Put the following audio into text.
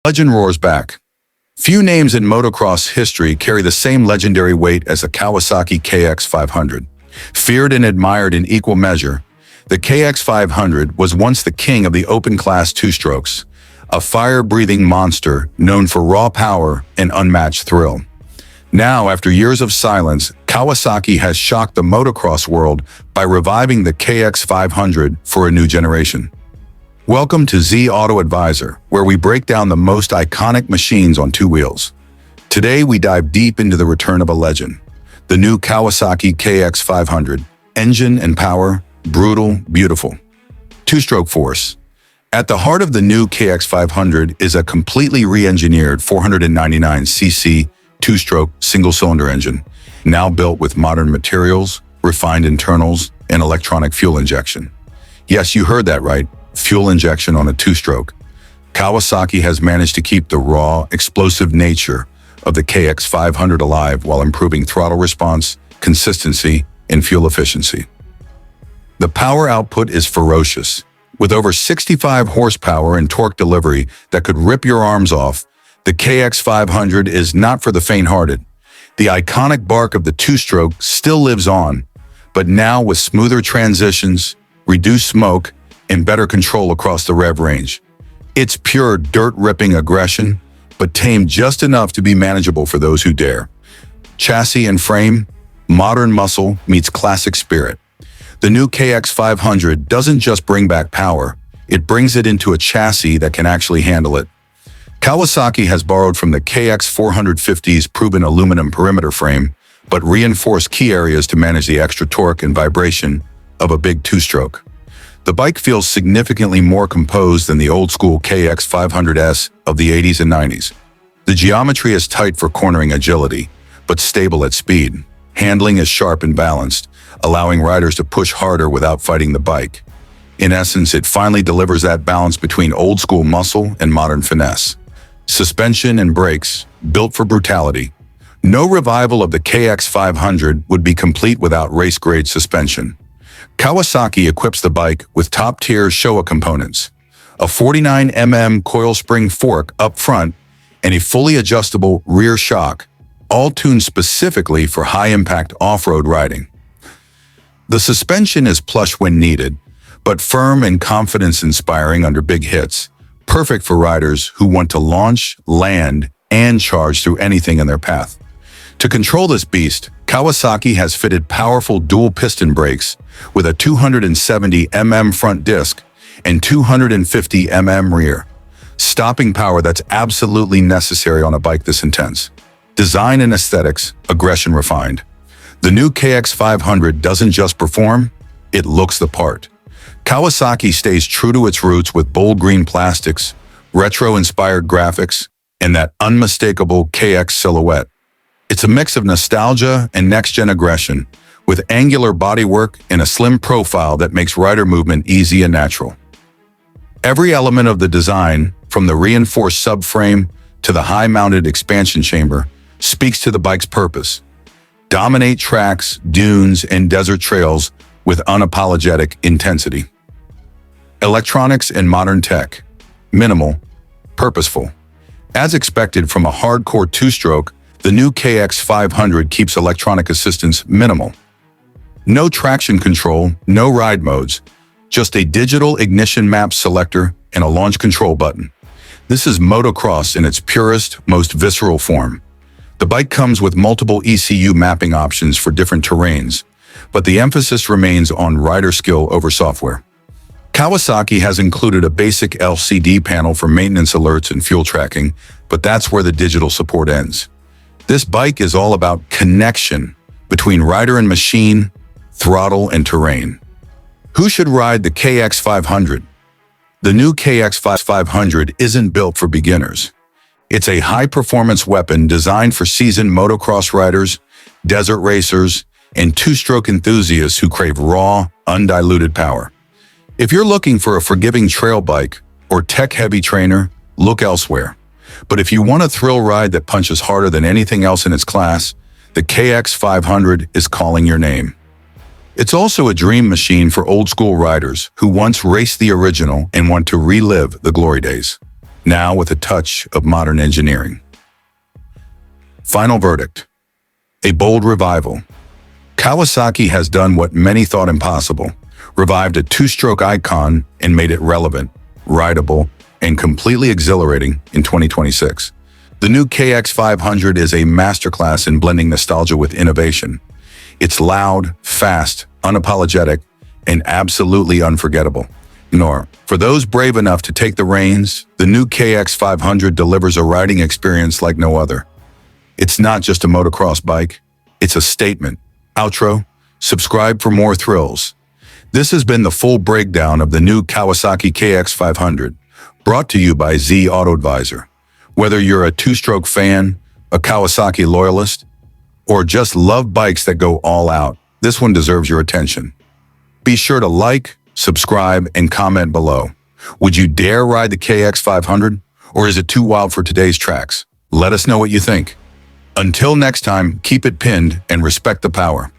Legend roars back. Few names in motocross history carry the same legendary weight as the Kawasaki KX500. Feared and admired in equal measure, the KX500 was once the king of the open-class two-strokes, a fire-breathing monster known for raw power and unmatched thrill. Now, after years of silence, Kawasaki has shocked the motocross world by reviving the KX500 for a new generation. Welcome to Zee Autoadvisor, where we break down the most iconic machines on two wheels. Today, we dive deep into the return of a legend, the new Kawasaki KX500. Engine and power, brutal, beautiful. Two-stroke force. At the heart of the new KX500 is a completely re-engineered 499cc two-stroke single-cylinder engine, now built with modern materials, refined internals, and electronic fuel injection. Yes, you heard that right, fuel injection on a two-stroke. Kawasaki has managed to keep the raw, explosive nature of the KX500 alive while improving throttle response, consistency, and fuel efficiency. The power output is ferocious. With over 65 horsepower and torque delivery that could rip your arms off, the KX500 is not for the faint-hearted. The iconic bark of the two-stroke still lives on, but now with smoother transitions, reduced smoke, and better control across the rev range. It's pure dirt-ripping aggression, but tamed just enough to be manageable for those who dare. Chassis and frame, modern muscle meets classic spirit. The new KX500 doesn't just bring back power, it brings it into a chassis that can actually handle it. Kawasaki has borrowed from the KX450's proven aluminum perimeter frame, but reinforced key areas to manage the extra torque and vibration of a big two-stroke. The bike feels significantly more composed than the old-school KX500S of the 80s and 90s. The geometry is tight for cornering agility, but stable at speed. Handling is sharp and balanced, allowing riders to push harder without fighting the bike. In essence, it finally delivers that balance between old-school muscle and modern finesse. Suspension and brakes, built for brutality. No revival of the KX500 would be complete without race-grade suspension. Kawasaki equips the bike with top-tier Showa components, a 49mm coil spring fork up front, and a fully adjustable rear shock, all tuned specifically for high-impact off-road riding. The suspension is plush when needed, but firm and confidence-inspiring under big hits, perfect for riders who want to launch, land, and charge through anything in their path. To control this beast, Kawasaki has fitted powerful dual-piston brakes with a 270mm front disc and 250mm rear, stopping power that's absolutely necessary on a bike this intense. Design and aesthetics, aggression refined. The new KX500 doesn't just perform, it looks the part. Kawasaki stays true to its roots with bold green plastics, retro-inspired graphics, and that unmistakable KX silhouette. It's a mix of nostalgia and next-gen aggression, with angular bodywork and a slim profile that makes rider movement easy and natural. Every element of the design, from the reinforced subframe to the high-mounted expansion chamber, speaks to the bike's purpose. Dominate tracks, dunes, and desert trails with unapologetic intensity. Electronics and modern tech. Minimal, purposeful. As expected from a hardcore two-stroke, the new KX500 keeps electronic assistance minimal. No traction control, no ride modes, just a digital ignition map selector and a launch control button. This is motocross in its purest, most visceral form. The bike comes with multiple ECU mapping options for different terrains, but the emphasis remains on rider skill over software. Kawasaki has included a basic LCD panel for maintenance alerts and fuel tracking, but that's where the digital support ends. This bike is all about connection between rider and machine, throttle and terrain. Who should ride the KX500? The new KX500 isn't built for beginners. It's a high-performance weapon designed for seasoned motocross riders, desert racers, and two-stroke enthusiasts who crave raw, undiluted power. If you're looking for a forgiving trail bike or tech-heavy trainer, look elsewhere. But if you want a thrill ride that punches harder than anything else in its class, the KX500 is calling your name. It's also a dream machine for old-school riders who once raced the original and want to relive the glory days. now with a touch of modern engineering. Final verdict. A bold revival. Kawasaki has done what many thought impossible, revived a two-stroke icon and made it relevant, rideable, and completely exhilarating in 2026. The new KX500 is a masterclass in blending nostalgia with innovation. It's loud, fast, unapologetic, and absolutely unforgettable. Nor, for those brave enough to take the reins, the new KX500 delivers a riding experience like no other. It's not just a motocross bike, it's a statement. Outro, subscribe for more thrills. This has been the full breakdown of the new Kawasaki KX500, brought to you by Zee Autoadvisor. Whether you're a two-stroke fan, a Kawasaki loyalist, or just love bikes that go all out, this one deserves your attention. Be sure to like, subscribe, and comment below. Would you dare ride the KX500, or is it too wild for today's tracks? Let us know what you think. Until next time, keep it pinned and respect the power.